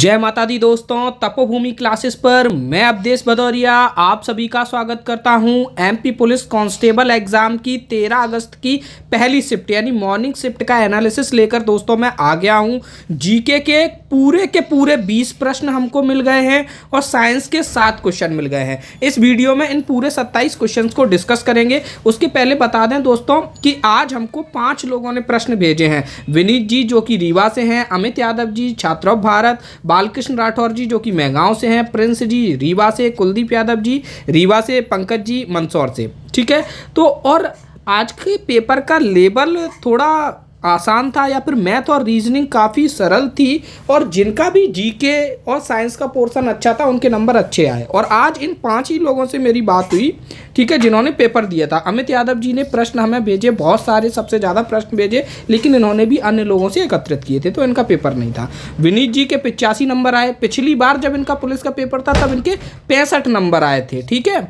जय माता दी दोस्तों, तपोभूमि क्लासेस पर मैं अवधेश भदौरिया आप सभी का स्वागत करता हूं। एमपी पुलिस कांस्टेबल एग्जाम की 13 अगस्त की पहली शिफ्ट यानी मॉर्निंग शिफ्ट का एनालिसिस लेकर दोस्तों मैं आ गया हूं। जीके के पूरे 20 प्रश्न हमको मिल गए हैं और साइंस के 7 क्वेश्चन मिल गए हैं। इस वीडियो में इन पूरे 27 क्वेश्चन को डिस्कस करेंगे। उसके पहले बता दें दोस्तों कि आज हमको 5 लोगों ने प्रश्न भेजे हैं। विनीत जी जो कि रीवा से हैं, अमित यादव जी छात्रव भारत, बालकृष्ण राठौर जी जो कि मैगांव से हैं, प्रिंस जी रीवा से, कुलदीप यादव जी रीवा से, पंकज जी मंदसौर से। ठीक है, तो और आज के पेपर का लेवल थोड़ा आसान था या फिर मैथ और रीजनिंग काफ़ी सरल थी और जिनका भी जीके और साइंस का पोर्शन अच्छा था उनके नंबर अच्छे आए। और आज इन 5 ही लोगों से मेरी बात हुई, ठीक है, जिन्होंने पेपर दिया था। अमित यादव जी ने प्रश्न हमें भेजे, बहुत सारे, सबसे ज़्यादा प्रश्न भेजे, लेकिन इन्होंने भी अन्य लोगों से एकत्रित किए थे तो इनका पेपर नहीं था। विनीत जी के 85 नंबर आए। पिछली बार जब इनका पुलिस का पेपर था तब इनके 65 नंबर आए थे। ठीक है,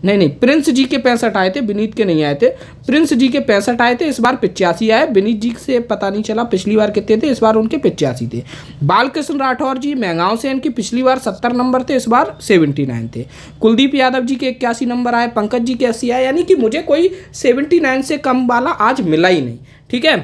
नहीं, प्रिंस जी के 65 आए थे, विनीत के नहीं आए थे। प्रिंस जी के 65 आए थे, इस बार 85 आए। विनीत जी से पता नहीं चला पिछली बार कितने थे, इस बार उनके 85 थे। बालकृष्ण राठौर जी मैगांव से, इनकी पिछली बार 70 नंबर थे, इस बार 79 थे। कुलदीप यादव जी के 81 नंबर आए, पंकज जी के 80 आए, यानी कि मुझे कोई 79 से कम वाला आज मिला ही नहीं। ठीक है,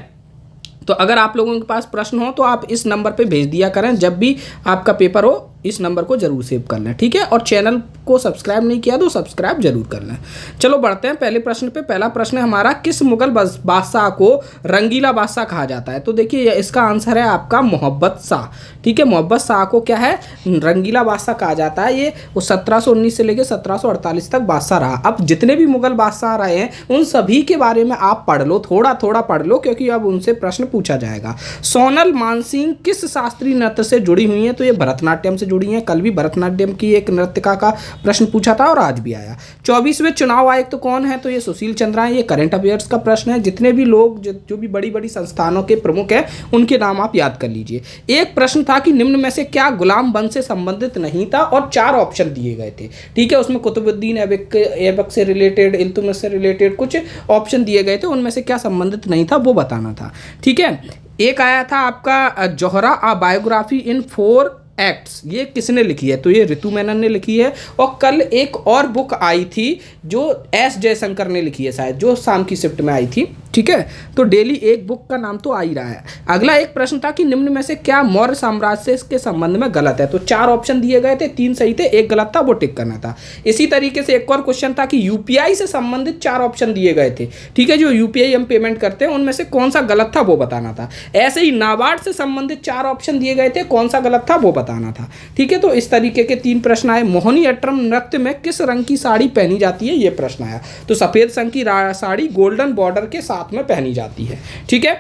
तो अगर आप लोगों के पास प्रश्न हो तो आप इस नंबर पे भेज दिया करें, जब भी आपका पेपर हो इस नंबर को जरूर सेव कर लें। ठीक है, और चैनल को सब्सक्राइब नहीं किया तो सब्सक्राइब जरूर कर लें। चलो बढ़ते हैं पहले प्रश्न पे। पहला प्रश्न है हमारा, किस मुगल बादशाह को रंगीला बादशाह कहा जाता है? तो देखिए इसका आंसर है आपका मोहब्बत शाह। ठीक है, मोहब्बत शाह को क्या है, रंगीला बादशाह कहा जाता है। ये वो 1719 से लेकर 1748 तक बादशाह रहा। अब जितने भी मुगल बादशाह रहे हैं उन सभी के बारे में आप पढ़ लो, थोड़ा थोड़ा पढ़ लो, क्योंकि अब उनसे प्रश्न पूछा जाएगा। सोनल मानसिंह किस शास्त्रीय नृत्य से जुड़ी हुई है? तो ये भरतनाट्यम से जुड़ी हैं। कल भी भरतनाट्यम की एक नृत्यिका का प्रश्न पूछा था और आज भी आया। 24वें चुनाव आयुक्त तो कौन है? तो ये सुशील चंद्रा है। ये करंट अफेयर्स का प्रश्न है। जितने भी लोग जो भी बड़ी बड़ी संस्थानों के प्रमुख हैं उनके नाम आप याद कर लीजिए। एक प्रश्न था कि निम्न में से क्या गुलाम बंद से संबंधित नहीं था, और 4 ऑप्शन दिए गए थे। ठीक है, उसमें कुतुबुद्दीन ऐबक से रिलेटेड, इल्तुतमिश से रिलेटेड कुछ ऑप्शन दिए गए थे, उनमें से क्या संबंधित नहीं था वो बताना था। ठीक है, एक आया था आपका जोहरा अ बायोग्राफी इन 4 एक्ट्स, ये किसने लिखी है? तो ये ऋतु मेनन ने लिखी है। और कल एक और बुक आई थी जो एस जयशंकर ने लिखी है, शायद, जो शाम की शिफ्ट में आई थी। ठीक है, तो डेली एक बुक का नाम तो आ ही रहा है। अगला एक प्रश्न था कि निम्न में से क्या मौर्य साम्राज्य के संबंध में गलत है? तो 4 ऑप्शन दिए गए थे, 3 सही थे, 1 गलत था, वो टिक करना था। इसी तरीके से एक और क्वेश्चन था कि यूपीआई से संबंधित 4 ऑप्शन दिए गए थे। ठीक है, जो यूपीआई हम पेमेंट करते हैं उनमें से कौन सा गलत था वो बताना था। ऐसे ही नाबार्ड से संबंधित 4 ऑप्शन दिए गए थे, कौन सा गलत था वो बताना था। ठीक है, तो इस तरीके के 3 प्रश्न आए। मोहिनीअट्टम नृत्य में किस रंग की साड़ी पहनी जाती है? ये प्रश्न आया। तो सफेद रंग की साड़ी गोल्डन बॉर्डर के साथ में पहनी जाती है। ठीक है,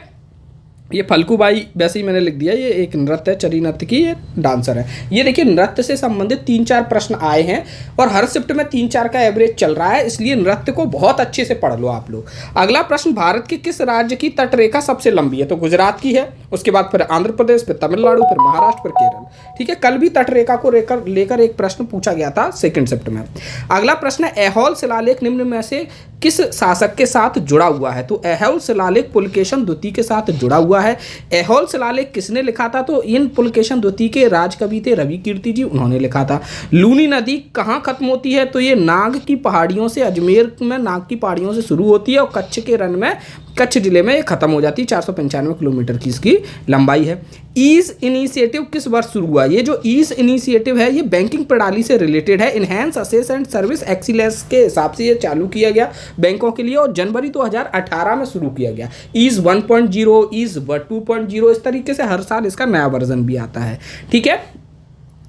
ये फल्गुबाई, वैसे ही मैंने लिख दिया, ये एक नृत्य है, चरी नृत्य की, ये डांसर है। ये देखिए नृत्य से संबंधित 3-4 प्रश्न आए हैं और हर शिफ्ट में 3-4 का एवरेज चल रहा है, इसलिए नृत्य को बहुत अच्छे से पढ़ लो आप लोग। अगला प्रश्न, भारत के किस राज्य की तटरेखा सबसे लंबी है? तो गुजरात की है, उसके बाद फिर आंध्र प्रदेश, फिर तमिलनाडु, फिर महाराष्ट्र, फिर केरल। ठीक है, कल भी तटरेखा को लेकर एक प्रश्न पूछा गया था सेकंड शिफ्ट में। अगला प्रश्न है, ऐहोल शिलालेख निम्न में से किस शासक के साथ जुड़ा हुआ है? तो ऐहोल शिलालेख पुलकेशन द्वितीय के साथ जुड़ा हुआ है। ऐहोल शिलालेख किसने लिखा था? तो इन पुलकेशन द्वितीय के राजकवि थे रवि कीर्ति जी, उन्होंने लिखा था। लूनी नदी कहाँ खत्म होती है? तो ये नाग की पहाड़ियों से, अजमेर में नाग की पहाड़ियों से शुरू होती है और कच्छ के रन में, कच्छ जिले में ये खत्म हो जाती है। 495 किलोमीटर की इसकी लंबाई है। ईज इनिशिएटिव किस वर्ष शुरू हुआ? ये जो ईज इनिशिएटिव है ये बैंकिंग प्रणाली से रिलेटेड है। Enhance assess and service excellence के हिसाब से ये चालू किया गया बैंकों के लिए और जनवरी 2018 में शुरू किया गया। ईज 1.0, ईज 2.0, इस तरीके से हर साल इसका नया वर्जन भी आता है। ठीक है,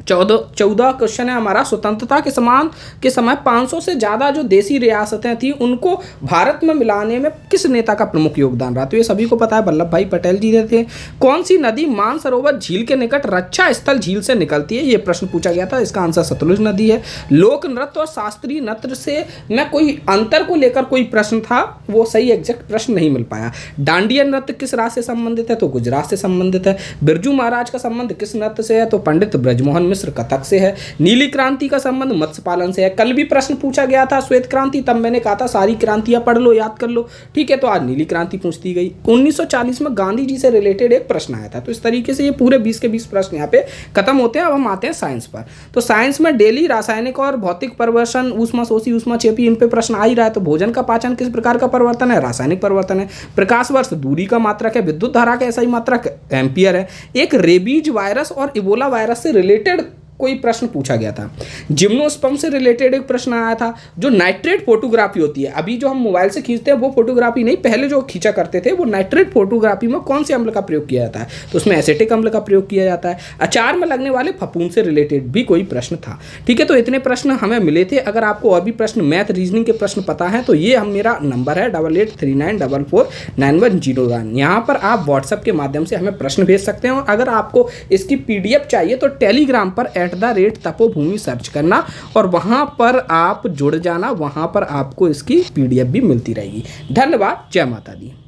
14 क्वेश्चन है हमारा, स्वतंत्रता के समय 500 से ज़्यादा जो देसी रियासतें थी उनको भारत में मिलाने में किस नेता का प्रमुख योगदान रहा? तो ये सभी को पता है, वल्लभ भाई पटेल जी थे। कौन सी नदी मानसरोवर झील के निकट रक्षा स्थल झील से निकलती है? ये प्रश्न पूछा गया था, इसका आंसर सतलुज नदी है। लोक नृत्य और शास्त्रीय नृत्य से मैं कोई अंतर को लेकर कोई प्रश्न था, वो सही एग्जैक्ट प्रश्न नहीं मिल पाया। डांडिया नृत्य किस राज्य से संबंधित है? तो गुजरात से संबंधित है। बिरजू महाराज का संबंध किस नृत्य से है? तो पंडित ब्रजमोहन मिश्र कथक से है। नीली क्रांति का संबंध मत्स्य पालन से है। कल भी प्रश्न पूछा गया था श्वेत क्रांति, तब मैंने कहा था सारी क्रांतियां पढ़ लो, याद कर लो, ठीक है। तो आज नीली क्रांति पूछ दी गई। 1940 में गांधी जी से रिलेटेड एक प्रश्न आया था। तो इस तरीके से ये पूरे 20 के 20 प्रश्न यहाँ पे खत्म होते हैं। अब हम आते हैं साइंस पर। तो साइंस में डेली रासायनिक और भौतिक परिवर्तन, ऊष्माशोषी, ऊष्माक्षेपी, इन पे प्रश्न आ ही रहा है। तो भोजन का पाचन किस प्रकार का परिवर्तन है? रासायनिक परिवर्तन है। प्रकाश वर्ष दूरी का मात्रक है। विद्युत धारा का ऐसा ही मात्रक एम्पियर है। एक रेबीज वायरस और इबोला वायरस से रिलेटेड कोई प्रश्न पूछा गया था। जिम्नोस्पर्म से रिलेटेड एक प्रश्न आया था। जो नाइट्रेट फोटोग्राफी होती है, अभी जो हम मोबाइल से खींचते हैं वो फोटोग्राफी नहीं, पहले जो खींचा करते थे वो नाइट्रेट फोटोग्राफी में कौन से अम्ल का प्रयोग किया जाता है? तो उसमें एसिटिक अम्ल का प्रयोग किया जाता है। अचार में लगने वाले फफूंद से रिलेटेड भी कोई प्रश्न था, ठीक है। तो इतने प्रश्न हमें मिले थे। अगर आपको और भी प्रश्न, मैथ, रीजनिंग के प्रश्न पता है तो ये हम मेरा नंबर है 8839449101। यहाँ पर आप व्हाट्सएप के माध्यम से हमें प्रश्न भेज सकते हैं। और अगर आपको इसकी PDF चाहिए तो टेलीग्राम पर @तपोभूमि सर्च करना और वहां पर आप जुड़ जाना। वहां पर आपको इसकी PDF भी मिलती रहेगी। धन्यवाद। जय माता दी।